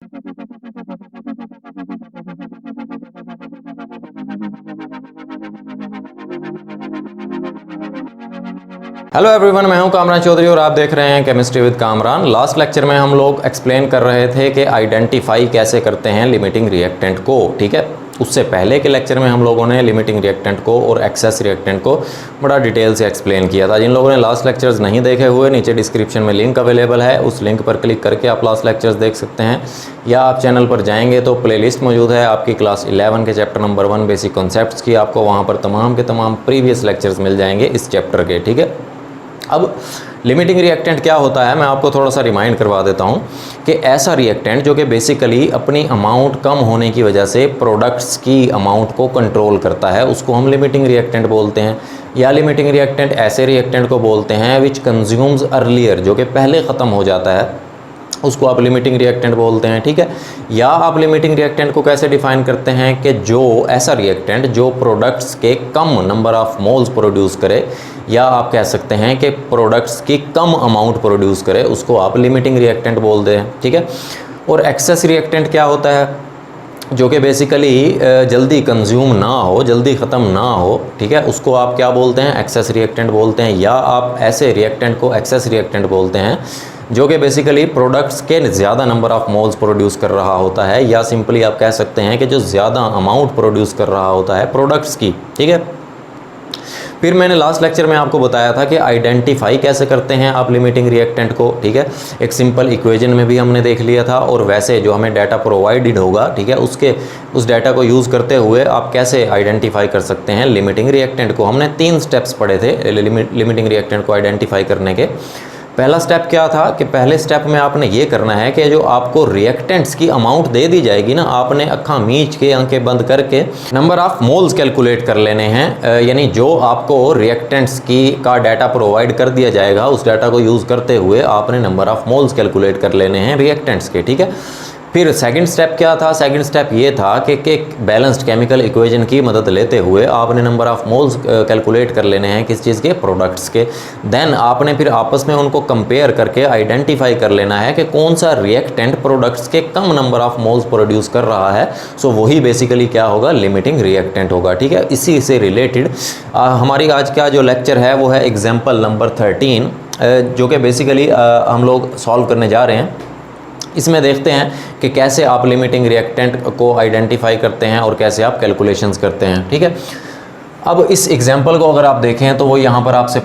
Hello everyone, मैं हूं कामरान चौधरी और आप देख रहे हैं chemistry with Kamran. Last lecture में हम लोग एक्सप्लेन कर रहे थे कि आइडेंटिफाई कैसे करते हैं लिमिटिंग रिएक्टेंट को, ठीक है। उससे पहले के लेक्चर में हम लोगों ने लिमिटिंग रिएक्टेंट को और एक्सेस रिएक्टेंट को बड़ा डिटेल से एक्सप्लेन किया था। जिन लोगों ने लास्ट लेक्चर्स नहीं देखे हुए, नीचे डिस्क्रिप्शन में लिंक अवेलेबल है, उस लिंक पर क्लिक करके आप लास्ट लेक्चर्स देख सकते हैं, या आप चैनल पर जाएंगे तो प्लेलिस्ट मौजूद है आपकी क्लास 11 के चैप्टर नंबर 1 बेसिक कॉन्सेप्ट्स की। आपको वहाँ पर तमाम के तमाम प्रीवियस लेक्चर्स मिल जाएंगे इस चैप्टर के, ठीक है। अब लिमिटिंग रिएक्टेंट क्या होता है, मैं आपको थोड़ा सा रिमाइंड करवा देता हूँ कि ऐसा रिएक्टेंट जो कि बेसिकली अपनी अमाउंट कम होने की वजह से प्रोडक्ट्स की अमाउंट को कंट्रोल करता है, उसको हम लिमिटिंग रिएक्टेंट बोलते हैं। या लिमिटिंग रिएक्टेंट ऐसे रिएक्टेंट को बोलते हैं विच कंज्यूम्स अर्लियर, जो कि पहले ख़त्म हो जाता है, उसको आप लिमिटिंग रिएक्टेंट बोलते हैं, ठीक है। या आप लिमिटिंग रिएक्टेंट को कैसे डिफाइन करते हैं कि जो ऐसा रिएक्टेंट जो प्रोडक्ट्स के कम नंबर ऑफ मोल्स प्रोड्यूस करे, या आप कह सकते हैं कि प्रोडक्ट्स की कम अमाउंट प्रोड्यूस करे, उसको आप लिमिटिंग रिएक्टेंट बोलते हैं, ठीक है। और एक्सेस रिएक्टेंट क्या होता है, जो कि बेसिकली जल्दी कंज्यूम ना हो, जल्दी ख़त्म ना हो, ठीक है, उसको आप क्या बोलते हैं, एक्सेस रिएक्टेंट बोलते हैं। या आप ऐसे रिएक्टेंट को एक्सेस रिएक्टेंट बोलते हैं जो कि बेसिकली प्रोडक्ट्स के ज़्यादा नंबर ऑफ मोल्स प्रोड्यूस कर रहा होता है, या सिंपली आप कह सकते हैं कि जो ज़्यादा अमाउंट प्रोड्यूस कर रहा होता है प्रोडक्ट्स की, ठीक है। फिर मैंने लास्ट लेक्चर में आपको बताया था कि आइडेंटिफाई कैसे करते हैं आप लिमिटिंग रिएक्टेंट को, ठीक है। एक सिंपल इक्वेशन में भी हमने देख लिया था, और वैसे जो हमें डाटा प्रोवाइडेड होगा, ठीक है, उस डाटा को यूज़ करते हुए आप कैसे आइडेंटिफाई कर सकते हैं लिमिटिंग रिएक्टेंट को। हमने 3 स्टेप्स पढ़े थे लिमिटिंग रिएक्टेंट को आइडेंटिफाई करने के। पहला स्टेप क्या था कि पहले स्टेप में आपने ये करना है कि जो आपको रिएक्टेंट्स की अमाउंट दे दी जाएगी ना, आपने अक्खा मीच के आंखें बंद करके नंबर ऑफ मोल्स कैलकुलेट कर लेने हैं। यानी जो आपको रिएक्टेंट्स का डाटा प्रोवाइड कर दिया जाएगा, उस डाटा को यूज़ करते हुए आपने नंबर ऑफ मोल्स कैलकुलेट कर लेने हैं रिएक्टेंट्स के, ठीक है। फिर सेकंड स्टेप क्या था, सेकंड स्टेप ये था कि बैलेंस्ड केमिकल इक्वेशन की मदद लेते हुए आपने नंबर ऑफ मोल्स कैलकुलेट कर लेने हैं किस चीज़ के, प्रोडक्ट्स के। देन आपने फिर आपस में उनको कंपेयर करके आइडेंटिफाई कर लेना है कि कौन सा रिएक्टेंट प्रोडक्ट्स के कम नंबर ऑफ मोल्स प्रोड्यूस कर रहा है। सो वही बेसिकली क्या होगा, लिमिटिंग रिएक्टेंट होगा, ठीक है। इसी से रिलेटेड हमारी आज का जो लेक्चर है वो है एग्जाम्पल नंबर 13, जो कि बेसिकली हम लोग सॉल्व करने जा रहे हैं। इसमें देखते हैं कि कैसे आप लिमिटिंग रिएक्टेंट को आइडेंटिफाई करते हैं और कैसे आप कैलकुलेशंस करते हैं, ठीक है। अब इस एग्जांपल को अगर आप देखें तो वो यहाँ पर आपसे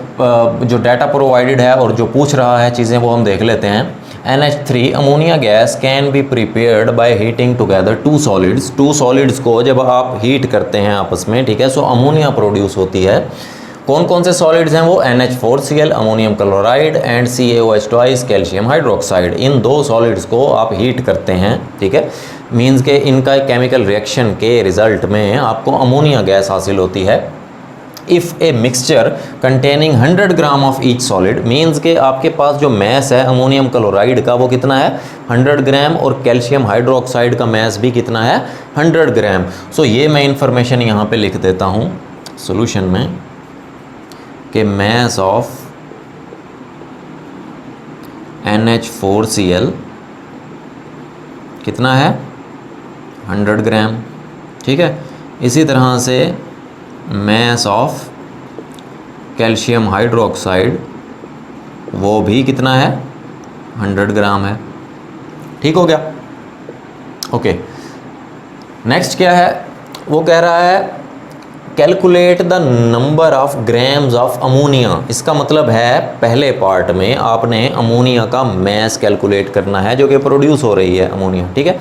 जो डाटा प्रोवाइडेड है और जो पूछ रहा है चीज़ें वो हम देख लेते हैं। NH3 ammonia gas can be prepared by heating together two solids को जब आप हीट करते हैं आपस में, ठीक है, सो अमोनिया प्रोड्यूस होती है। कौन कौन से सॉलिड्स हैं वो, NH4Cl ammonium chloride and CaOH2 calcium hydroxide. In 2 solids को आप हीट करते हैं, ठीक है। मींस के इनका केमिकल रिएक्शन के रिजल्ट में आपको अमोनिया गैस हासिल होती है। If a mixture containing 100 gram of each solid, means के आपके पास जो मैस है अमोनियम क्लोराइड का वो कितना है, 100 ग्राम, और कैल्शियम हाइड्रोक्साइड का मैस भी कितना है, 100 ग्राम। सो ये मैं इंफॉर्मेशन यहाँ पे लिख देता हूँ सोल्यूशन में कि मैस ऑफ NH4Cl कितना है, 100 ग्राम, ठीक है। इसी तरह से मैस ऑफ कैल्शियम हाइड्रोक्साइड वो भी कितना है, 100 ग्राम है, ठीक हो गया। ओके, नेक्स्ट क्या है, वो कह रहा है calculate the number of grams of ammonia. इसका मतलब है पहले पार्ट में आपने अमोनिया का मैस कैलकुलेट करना है जो कि प्रोड्यूस हो रही है अमोनिया, ठीक है।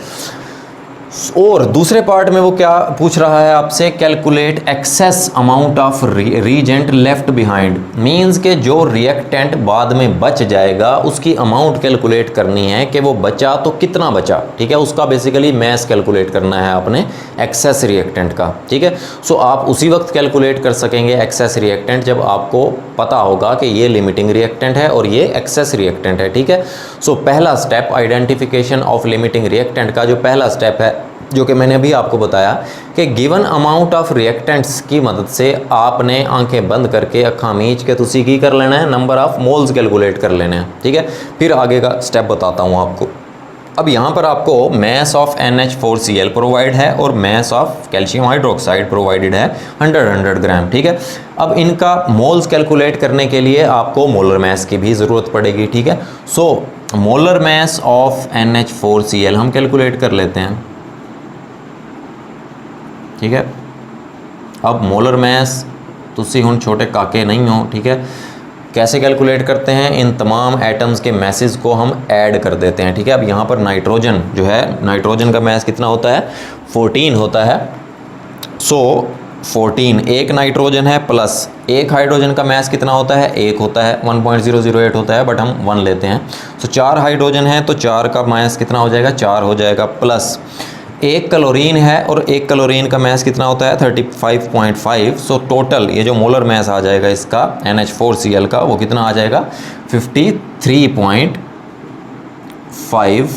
और दूसरे पार्ट में वो क्या पूछ रहा है आपसे, calculate excess amount of reagent left behind. Means के जो रिएक्टेंट बाद में बच जाएगा उसकी अमाउंट कैलकुलेट करनी है कि वो बचा तो कितना बचा, ठीक है। उसका बेसिकली मैस कैलकुलेट करना है आपने एक्सेस रिएक्टेंट का, ठीक है। सो आप उसी वक्त कैलकुलेट कर सकेंगे एक्सेस रिएक्टेंट जब आपको पता होगा कि ये लिमिटिंग रिएक्टेंट है और ये एक्सेस रिएक्टेंट है, ठीक है। सो पहला step identification of limiting reactant का जो पहला स्टेप है, जो कि मैंने अभी आपको बताया कि गिवन अमाउंट ऑफ रिएक्टेंट्स की मदद से आपने आंखें बंद करके अखा मीच के तुसी की कर लेना है, नंबर ऑफ मोल्स कैलकुलेट कर लेने हैं, ठीक है। फिर आगे का स्टेप बताता हूँ आपको। अब यहाँ पर आपको mass ऑफ NH4Cl प्रोवाइड है और mass of calcium hydroxide provided है 100 ग्राम, ठीक है। अब इनका मोल्स कैलकुलेट करने के लिए आपको मोलर मास की भी ज़रूरत पड़ेगी, ठीक है। So molar mass of NH4Cl हम कैलकुलेट कर लेते हैं, ठीक है। अब मोलर मास तुसी हुन छोटे काके नहीं हो, ठीक है। कैसे कैलकुलेट करते हैं, इन तमाम एटम्स के मैसेज को हम ऐड कर देते हैं, ठीक है। अब यहाँ पर नाइट्रोजन जो है, नाइट्रोजन का मैस कितना होता है, 14 होता है। सो 14 एक नाइट्रोजन है प्लस एक हाइड्रोजन का मैस कितना होता है, 1 होता है, 1.008 होता है, बट हम 1 लेते हैं। सो 4 हाइड्रोजन है तो 4 का मैस कितना हो जाएगा, 4 हो जाएगा, प्लस एक क्लोरीन है और एक क्लोरीन का मैस कितना होता है 35.5। सो टोटल ये जो मोलर मैस आ जाएगा इसका NH4Cl का वो कितना आ जाएगा 53.5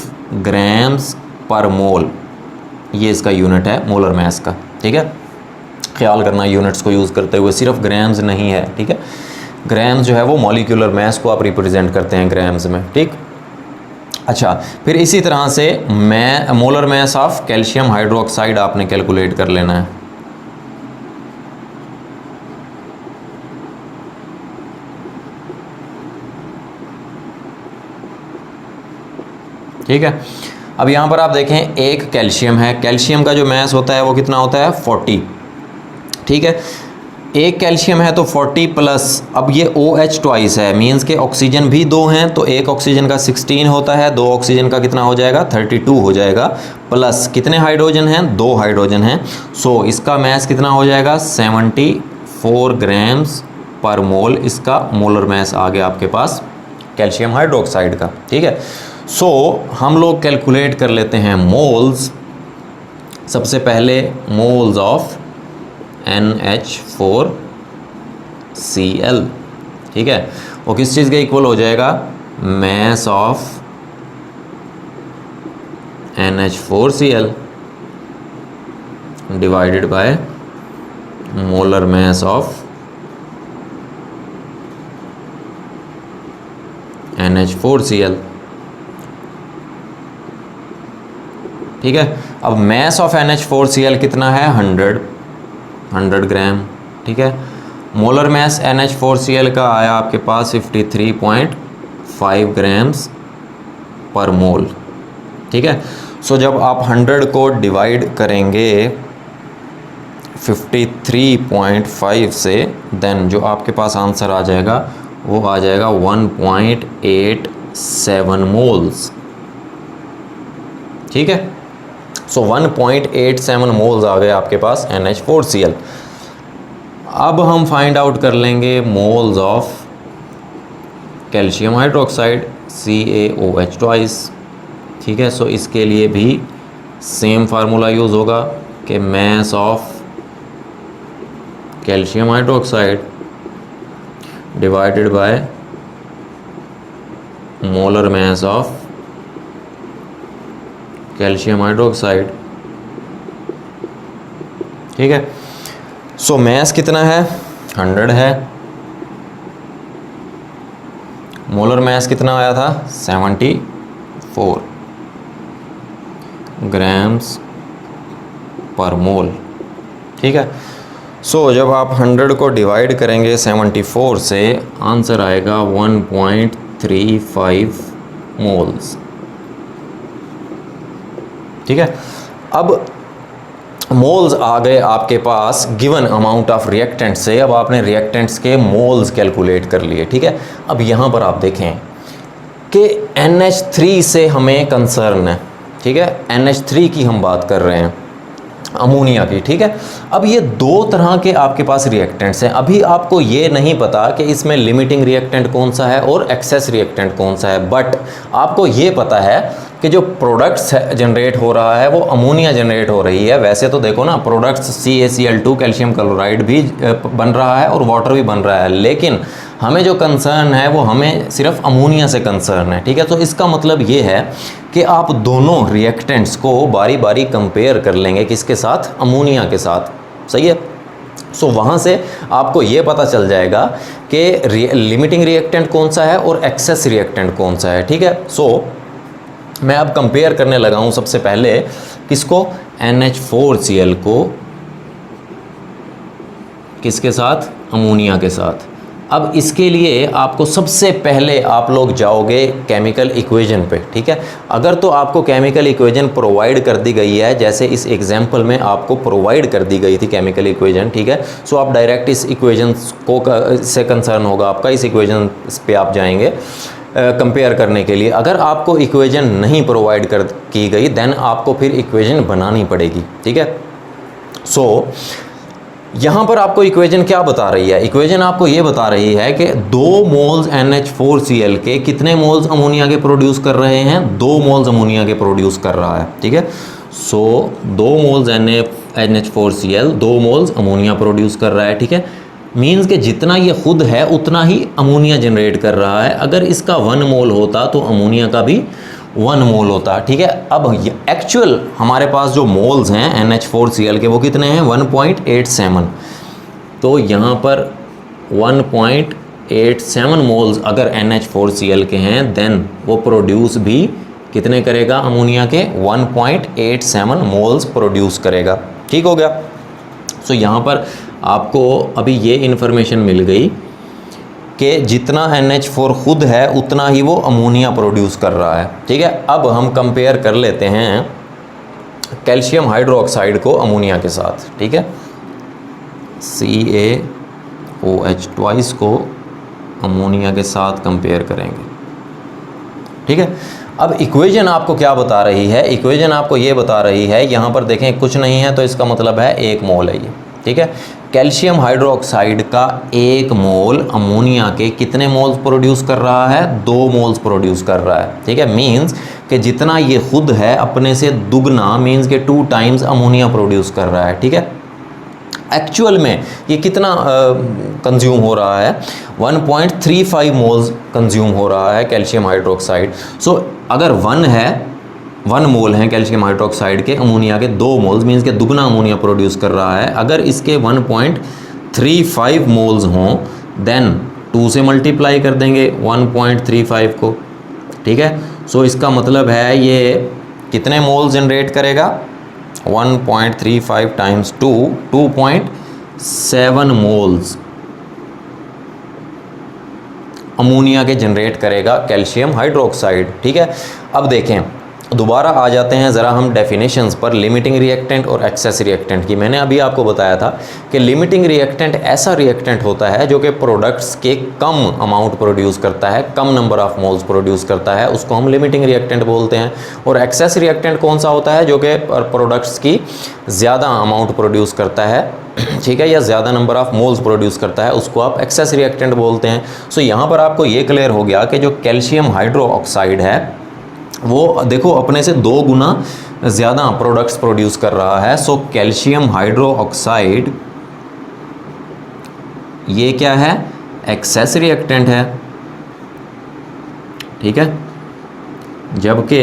ग्राम्स पर मोल। ये इसका यूनिट है मोलर मैस का, ठीक है। ख्याल करना यूनिट्स को यूज़ करते हुए सिर्फ ग्राम्स नहीं है, ठीक है। ग्राम्स जो है वो मॉलिक्यूलर मैस को आप रिप्रेजेंट करते हैं ग्राम्स में, ठीक। अच्छा, फिर इसी तरह से molar mass of calcium hydroxide आपने कैलकुलेट कर लेना है, ठीक है। अब यहाँ पर आप देखें एक कैल्शियम है, कैल्शियम का जो मास होता है वो कितना होता है 40, ठीक है। एक कैल्शियम है तो 40 प्लस, अब ये OH ट्वाइस है, मींस के ऑक्सीजन भी 2 हैं तो एक ऑक्सीजन का 16 होता है, 2 ऑक्सीजन का कितना हो जाएगा 32 हो जाएगा, प्लस कितने हाइड्रोजन हैं, 2 हाइड्रोजन हैं। सो इसका मैस कितना हो जाएगा 74 ग्राम्स पर मोल, इसका मोलर मैस आ गया आपके पास कैल्शियम हाइड्रोक्साइड का, ठीक है। सो हम लोग कैलकुलेट कर लेते हैं मोल्स। सबसे पहले मोल्स ऑफ NH4Cl, ठीक है, वो किस चीज़ के इक्वल हो जाएगा, mass of NH4Cl divided by molar mass of NH4Cl, ठीक है। अब मैस ऑफ NH4Cl कितना है 100 ग्राम, ठीक है। मोलर मैस NH4Cl का आया आपके पास 53.5 ग्राम्स पर मोल, ठीक है। सो जब आप 100 को डिवाइड करेंगे 53.5 से, देन जो आपके पास आंसर आ जाएगा वो आ जाएगा 1.87 मोल्स, ठीक है। सो 1.87 मोल्स आ गए आपके पास NH4Cl। अब हम फाइंड आउट कर लेंगे moles of calcium hydroxide CaOH twice, ठीक है। सो इसके लिए भी सेम फार्मूला यूज़ होगा कि mass of calcium hydroxide divided by molar mass of calcium hydroxide, ठीक है। सो मैस कितना है 100 है, मोलर मैस कितना आया था 74 ग्राम्स पर मोल, ठीक है। सो जब आप 100 को डिवाइड करेंगे 74 से, आंसर आएगा 1.35 मोल्स, ठीक है। अब मोल्स आ गए आपके पास गिवन अमाउंट ऑफ रिएक्टेंट से, अब आपने रिएक्टेंट्स के मोल्स कैलकुलेट कर लिए, ठीक है। अब यहाँ पर आप देखें कि NH3 से हमें कंसर्न है, ठीक है। NH3 की हम बात कर रहे हैं, अमोनिया की, ठीक है। अब ये 2 तरह के आपके पास रिएक्टेंट्स हैं। अभी आपको ये नहीं पता कि इसमें लिमिटिंग रिएक्टेंट कौन सा है और एक्सेस रिएक्टेंट कौन सा है, बट आपको ये पता है कि जो प्रोडक्ट्स जनरेट हो रहा है वो अमोनिया जनरेट हो रही है। वैसे तो देखो ना, प्रोडक्ट्स CaCl2 कैल्शियम क्लोराइड भी बन रहा है और वाटर भी बन रहा है, लेकिन हमें जो कंसर्न है वो हमें सिर्फ अमोनिया से कंसर्न है, ठीक है। तो इसका मतलब ये है कि आप दोनों रिएक्टेंट्स को बारी बारी कंपेयर कर लेंगे, किसके साथ, अमोनिया के साथ, सही है। सो वहाँ से आपको ये पता चल जाएगा कि लिमिटिंग रिएक्टेंट कौन सा है और एक्सेस रिएक्टेंट कौन सा है, ठीक है। सो मैं अब कंपेयर करने लगा हूँ सबसे पहले किसको, NH4Cl को किसके साथ, अमोनिया के साथ। अब इसके लिए आपको सबसे पहले आप लोग जाओगे केमिकल इक्वेशन पे, ठीक है। अगर तो आपको केमिकल इक्वेशन प्रोवाइड कर दी गई है, जैसे इस एग्जांपल में आपको प्रोवाइड कर दी गई थी केमिकल इक्वेशन, ठीक है, सो आप डायरेक्ट इस इक्वेशन को से कंसर्न होगा आपका, इस इक्वेशन पे आप जाएंगे कंपेयर करने के लिए। अगर आपको इक्वेशन नहीं प्रोवाइड कर की गई देन आपको फिर इक्वेशन बनानी पड़ेगी, ठीक है। सो यहाँ पर आपको इक्वेशन क्या बता रही है, इक्वेशन आपको ये बता रही है कि 2 मोल्स NH4Cl के कितने मोल्स अमोनिया के प्रोड्यूस कर रहे हैं, 2 मोल्स अमोनिया के प्रोड्यूस कर रहा है, ठीक है। सो 2 moles NH4Cl 2 moles ammonia produce कर रहा है, ठीक है। मीन्स कि जितना ये खुद है उतना ही अमोनिया जनरेट कर रहा है। अगर इसका 1 मोल होता तो अमोनिया का भी 1 मोल होता, ठीक है। अब एक्चुअल हमारे पास जो मोल्स हैं NH4Cl के वो कितने हैं, 1.87। तो यहाँ पर 1.87 मोल्स अगर NH4Cl के हैं देन वो प्रोड्यूस भी कितने करेगा, अमोनिया के 1.87 मोल्स प्रोड्यूस करेगा, ठीक हो गया। सो यहाँ पर आपको अभी ये इन्फॉर्मेशन मिल गई कि जितना NH4 खुद है उतना ही वो अमोनिया प्रोड्यूस कर रहा है, ठीक है। अब हम कंपेयर कर लेते हैं कैल्शियम हाइड्रोक्साइड को अमोनिया के साथ, ठीक है। CaOH को अमोनिया के साथ कंपेयर करेंगे, ठीक है। अब इक्वेशन आपको क्या बता रही है, इक्वेशन आपको ये बता रही है, यहाँ पर देखें कुछ नहीं है तो इसका मतलब है 1 मोल है ये, ठीक है। कैल्शियम हाइड्रोक्साइड का 1 मोल अमोनिया के कितने मोल्स प्रोड्यूस कर रहा है, 2 मोल्स प्रोड्यूस कर रहा है, ठीक है। मींस कि जितना ये खुद है अपने से दुगना, मींस के 2 टाइम्स अमोनिया प्रोड्यूस कर रहा है, ठीक है। एक्चुअल में ये कितना कंज्यूम हो रहा है, 1.35 मोल्स कंज्यूम हो रहा है कैल्शियम हाइड्रोक्साइड। सो अगर 1 मोल है कैल्शियम हाइड्रोक्साइड के, अमोनिया के 2 मोल्स, मीन्स के दुगना अमोनिया प्रोड्यूस कर रहा है। अगर इसके 1.35 मोल्स हों देन 2 से मल्टीप्लाई कर देंगे 1.35 को, ठीक है। सो इसका मतलब है ये कितने मोल्स जनरेट करेगा, 1.35 टाइम्स 2, 2.7 मोल्स अमोनिया के जनरेट करेगा कैल्शियम हाइड्रोक्साइड, ठीक है। अब देखें दोबारा आ जाते हैं ज़रा हम डेफिनेशंस पर, लिमिटिंग रिएक्टेंट और एक्सेस रिएक्टेंट की। मैंने अभी आपको बताया था कि लिमिटिंग रिएक्टेंट ऐसा रिएक्टेंट होता है जो कि प्रोडक्ट्स के कम अमाउंट प्रोड्यूस करता है, कम नंबर ऑफ मोल्स प्रोड्यूस करता है, उसको हम लिमिटिंग रिएक्टेंट बोलते हैं। और एक्सेस रिएक्टेंट कौन सा होता है, जो कि प्रोडक्ट्स की ज़्यादा अमाउंट प्रोड्यूस करता है, ठीक है, या ज़्यादा नंबर ऑफ मोल्स प्रोड्यूस करता है, उसको आप एक्सेस रिएक्टेंट बोलते हैं। सो यहाँ पर आपको ये क्लियर हो गया कि जो कैल्शियम हाइड्रोक्साइड है वो देखो अपने से 2 गुना ज़्यादा प्रोडक्ट्स प्रोड्यूस कर रहा है। सो कैल्शियम हाइड्रोक्साइड ये क्या है, एक्सेस रिएक्टेंट है, ठीक है। जबकि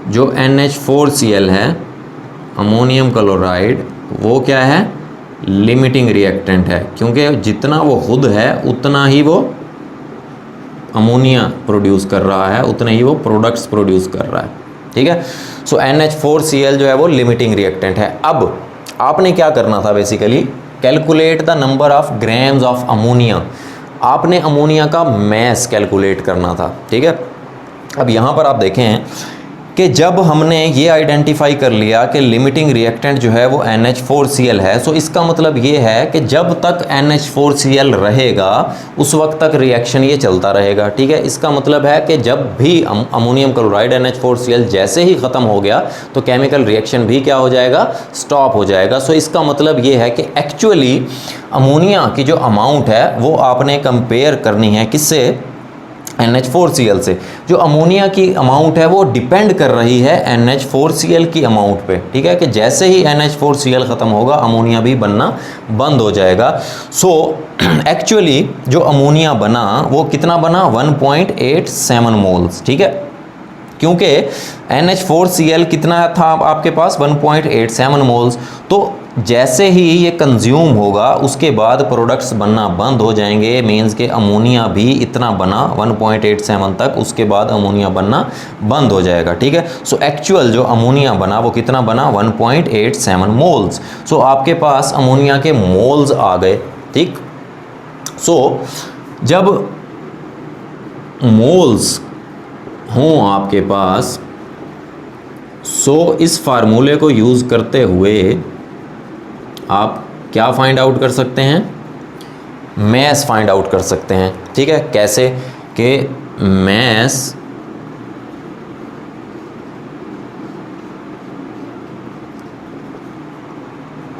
जो NH4Cl है अमोनियम क्लोराइड वो क्या है, लिमिटिंग रिएक्टेंट है, क्योंकि जितना वो खुद है उतना ही वो अमोनिया प्रोड्यूस कर रहा है, उतने ही वो प्रोडक्ट्स प्रोड्यूस कर रहा है, ठीक है। सो NH4Cl जो है वो लिमिटिंग रिएक्टेंट है। अब आपने क्या करना था, basically calculate the number of grams of ammonia, आपने अमोनिया का मैस कैलकुलेट करना था, ठीक है। अब यहाँ पर आप देखें कि जब हमने ये आइडेंटिफाई कर लिया कि लिमिटिंग रिएक्टेंट जो है वो NH4Cl है, सो इसका मतलब ये है कि जब तक NH4Cl रहेगा उस वक्त तक रिएक्शन ये चलता रहेगा, ठीक है। इसका मतलब है कि जब भी अमोनियम क्लोराइड NH4Cl जैसे ही ख़त्म हो गया तो केमिकल रिएक्शन भी क्या हो जाएगा, स्टॉप हो जाएगा। सो इसका मतलब ये है कि एक्चुअली अमोनिया की जो अमाउंट है वो आपने कंपेयर करनी है किससे, NH4Cl से। जो अमोनिया की अमाउंट है वो डिपेंड कर रही है NH4Cl की अमाउंट पे, ठीक है, कि जैसे ही NH4Cl ख़त्म होगा अमोनिया भी बनना बंद हो जाएगा। सो एक्चुअली जो अमोनिया बना वो कितना बना, 1.87 मोल्स, ठीक है, क्योंकि NH4Cl कितना था आपके पास, 1.87 मोल्स। तो जैसे ही ये कंज्यूम होगा उसके बाद प्रोडक्ट्स बनना बंद हो जाएंगे, मींस के अमोनिया भी इतना बना 1.87 तक, उसके बाद अमोनिया बनना बंद हो जाएगा। ठीक है, सो एक्चुअल जो अमोनिया बना वो कितना बना 1.87 मोल्स। सो आपके पास अमोनिया के मोल्स आ गए। ठीक, सो जब मोल्स हों आपके पास, सो इस फार्मूले को यूज़ करते हुए आप क्या फाइंड आउट कर सकते हैं, मैस फाइंड आउट कर सकते हैं। ठीक है, कैसे कि मैस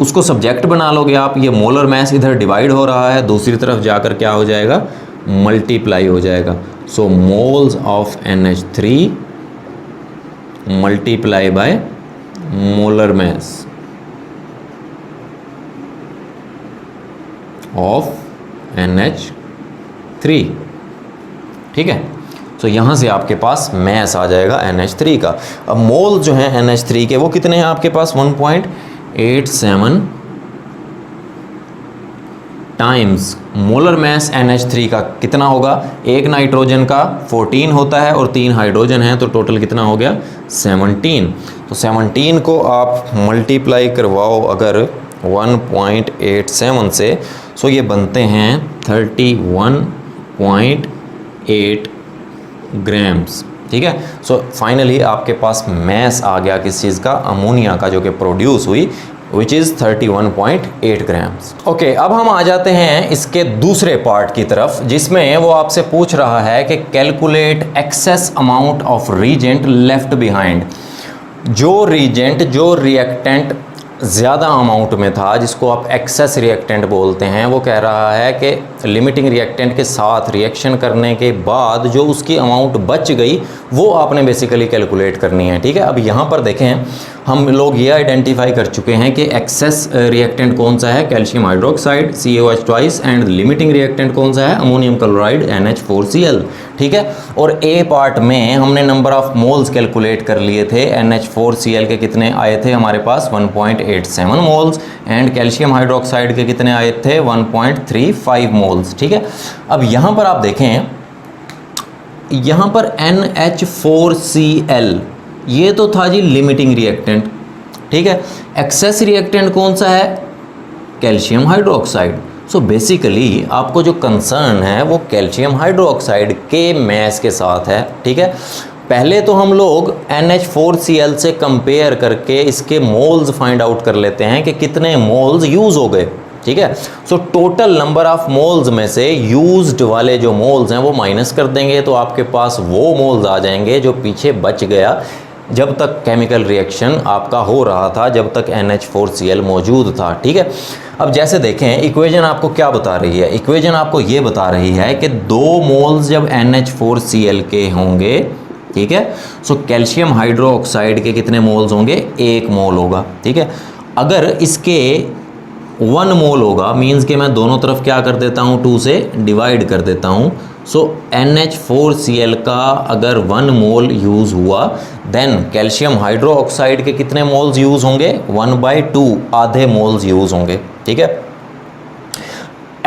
उसको सब्जेक्ट बना लोगे आप, ये मोलर मैस इधर डिवाइड हो रहा है, दूसरी तरफ जाकर क्या हो जाएगा, मल्टीप्लाई हो जाएगा। So moles of NH3 multiply by molar mass of NH3। ठीक है, तो यहाँ से आपके पास मैस आ जाएगा NH3 का। अब मोल जो है NH3 के वो कितने हैं आपके पास, 1.87 टाइम्स मोलर मैस NH3 का कितना होगा, एक नाइट्रोजन का 14 होता है और 3 हाइड्रोजन है, तो टोटल कितना हो गया 17। तो 17 को आप मल्टीप्लाई करवाओ अगर 1.87 से, सो ये बनते हैं 31.8 ग्राम्स। ठीक है, सो फाइनली आपके पास मैस आ गया किस चीज़ का, अमोनिया का, जो कि प्रोड्यूस हुई, विच इज़ 31.8 ग्राम्स। ओके, अब हम आ जाते हैं इसके दूसरे पार्ट की तरफ, जिसमें वो आपसे पूछ रहा है कि calculate excess amount of reagent left behind. जो रीजेंट, जो रिएक्टेंट ज़्यादा अमाउंट में था, जिसको आप एक्सेस रिएक्टेंट बोलते हैं, वो कह रहा है कि लिमिटिंग रिएक्टेंट के साथ रिएक्शन करने के बाद जो उसकी अमाउंट बच गई वो आपने बेसिकली कैलकुलेट करनी है। ठीक है, अब यहाँ पर देखें, हम लोग ये आइडेंटिफाई कर चुके हैं कि एक्सेस रिएक्टेंट कौन सा है, calcium hydroxide CaOH twice, and limiting reactant कौन सा है, अमोनियम क्लोराइड NH4Cl। ठीक है, और ए पार्ट में हमने नंबर ऑफ मोल्स कैलकुलेट कर लिए थे। NH4Cl के कितने आए थे हमारे पास, 1.87 मोल्स, एंड कैल्शियम हाइड्रोक्साइड के कितने आए थे, 1.35 मोल्स। ठीक है, अब यहाँ पर आप देखें, यहाँ पर NH4Cl ये तो था जी लिमिटिंग रिएक्टेंट। ठीक है, एक्सेस रिएक्टेंट कौन सा है, कैल्शियम हाइड्रोक्साइड। सो बेसिकली आपको जो कंसर्न है वो कैल्शियम हाइड्रोक्साइड के मैस के साथ है। ठीक है, पहले तो हम लोग NH4Cl से कंपेयर करके इसके मोल्स फाइंड आउट कर लेते हैं कि कितने मोल्स यूज़ हो गए। ठीक है, so total number of moles में से यूज्ड वाले जो मोल्स हैं वो माइनस कर देंगे, तो आपके पास वो मोल्स आ जाएंगे जो पीछे बच गया जब तक केमिकल रिएक्शन आपका हो रहा था, जब तक NH4Cl मौजूद था। ठीक है, अब जैसे देखें इक्वेशन आपको क्या बता रही है, इक्वेशन आपको ये बता रही है कि 2 मोल्स जब NH4Cl के होंगे, ठीक है, सो कैल्शियम हाइड्रोक्साइड के कितने मोल्स होंगे, 1 मोल होगा। ठीक है, अगर इसके 1 मोल होगा, मीन्स कि मैं दोनों तरफ क्या कर देता हूँ, 2 से डिवाइड कर देता हूँ। सो NH4Cl का अगर 1 मोल यूज़ हुआ, देन कैल्शियम हाइड्रोक्साइड के कितने मोल्स यूज़ होंगे, 1/2, आधे मोल्स यूज़ होंगे। ठीक है,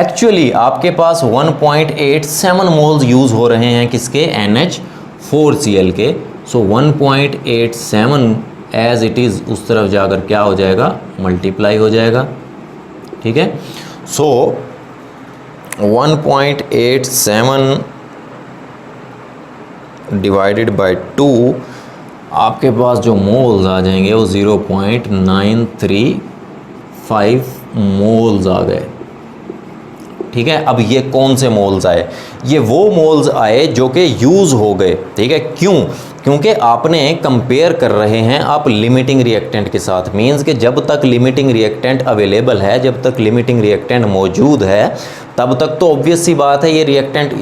एक्चुअली आपके पास 1.87 मोल्स यूज़ हो रहे हैं किसके, NH4Cl के। सो 1.87 एज इट इज़ उस तरफ जाकर क्या हो जाएगा, मल्टीप्लाई हो जाएगा। ठीक है, सो 1.87 डिवाइडेड बाय 2, आपके पास जो मोल्स आ जाएंगे वो 0.935 मोल्स आ गए। ठीक है, अब ये कौन से मोल्स आए, ये वो मोल्स आए जो कि यूज़ हो गए। ठीक है, क्यों, क्योंकि आपने कंपेयर कर रहे हैं आप लिमिटिंग रिएक्टेंट के साथ, मींस कि जब तक लिमिटिंग रिएक्टेंट अवेलेबल है, जब तक लिमिटिंग रिएक्टेंट मौजूद है, तब तक तो ऑब्वियस सी बात है ये रिएक्टेंट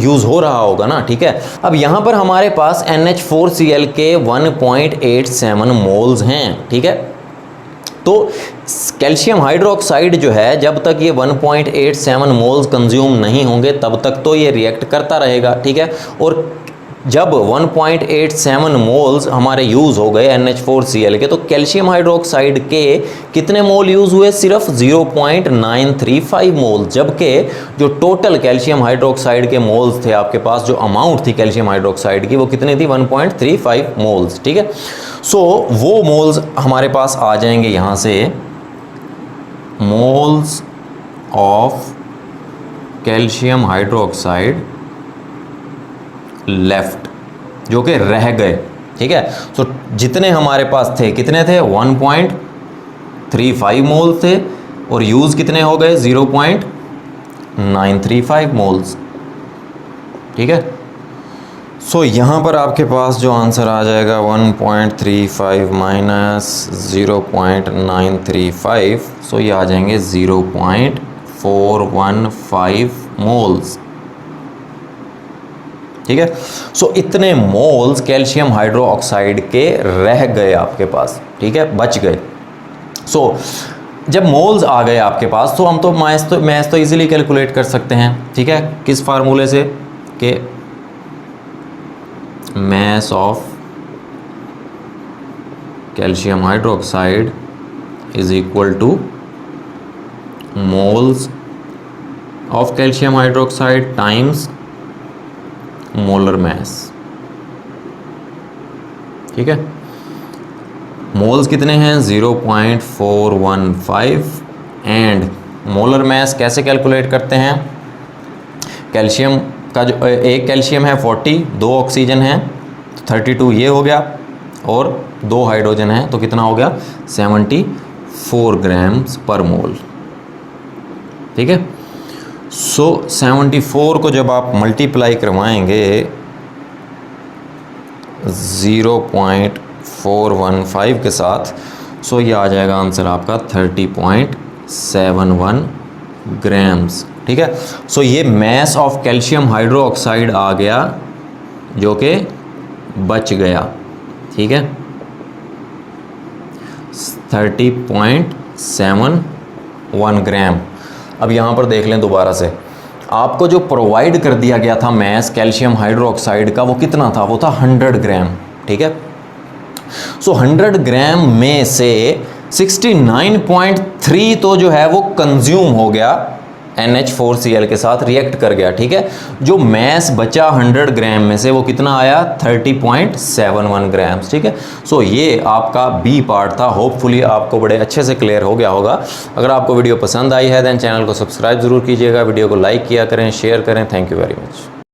यूज़ हो रहा होगा ना। ठीक है, अब यहाँ पर हमारे पास NH4Cl के 1.87 मोल्स हैं। ठीक है, तो कैल्शियम हाइड्रोक्साइड जो है, जब तक ये 1.87 मोल्स कंज्यूम नहीं होंगे तब तक तो ये रिएक्ट करता रहेगा। ठीक है, और जब 1.87 मोल्स हमारे यूज़ हो गए NH4Cl के, तो कैल्शियम हाइड्रोक्साइड के कितने मोल यूज़ हुए? सिर्फ 0.935 मोल, जबकि जो टोटल कैल्शियम हाइड्रोक्साइड के मोल्स थे आपके पास, जो अमाउंट थी कैल्शियम हाइड्रोक्साइड की, वो कितनी थी? 1.35 मोल्स। ठीक है, सो वो मोल्स हमारे पास आ जाएंगे यहाँ से, moles of calcium hydroxide left, जो कि रह गए। ठीक है, तो जितने हमारे पास थे, कितने थे? 1.35 मोल थे, और यूज़ कितने हो गए? 0.935 मोल्स। ठीक है, सो यहाँ पर आपके पास जो आंसर आ जाएगा 1.35 माइनस 0.935, सो ये आ जाएंगे 0.415 मोल्स। ठीक है, सो इतने मोल्स कैल्शियम हाइड्रोक्साइड के रह गए आपके पास। ठीक है, बच गए। सो जब मोल्स आ गए आपके पास, तो हम तो मैथ तो इजीली कैलकुलेट कर सकते हैं। ठीक है, किस फार्मूले से? कि mass of calcium hydroxide is equal to moles of calcium hydroxide times molar mass। ठीक है, मोल्स कितने हैं? 0.415, एंड मोलर मास कैसे कैलकुलेट करते हैं? कैल्शियम का जो एक कैल्शियम है 40, 2 ऑक्सीजन है 32, ये हो गया, और 2 हाइड्रोजन है, तो कितना हो गया? 74 ग्राम्स पर मोल। ठीक है, सो 74 को जब आप मल्टीप्लाई करवाएंगे 0.415 के साथ, सो ये आ जाएगा आंसर आपका 30.71 ग्राम्स। ठीक है, सो ये मैस ऑफ कैल्शियम हाइड्रोक्साइड आ गया, जो कि बच गया। ठीक है, 30.71 ग्राम। अब यहाँ पर देख लें दोबारा से, आपको जो प्रोवाइड कर दिया गया था मैस कैल्शियम हाइड्रोक्साइड का, वो कितना था? वो था 100 ग्राम। ठीक है, सो 100 ग्राम में से 69.3 तो जो है वो कंज्यूम हो गया, NH4Cl के साथ रिएक्ट कर गया। ठीक है, जो मैस बचा 100 ग्राम में से, वो कितना आया? 30.71 ग्राम्स। ठीक है, सो ये आपका बी पार्ट था। होपफुली आपको बड़े अच्छे से क्लियर हो गया होगा। अगर आपको वीडियो पसंद आई है, देन चैनल को सब्सक्राइब जरूर कीजिएगा, वीडियो को लाइक किया करें, शेयर करें। Thank you very much.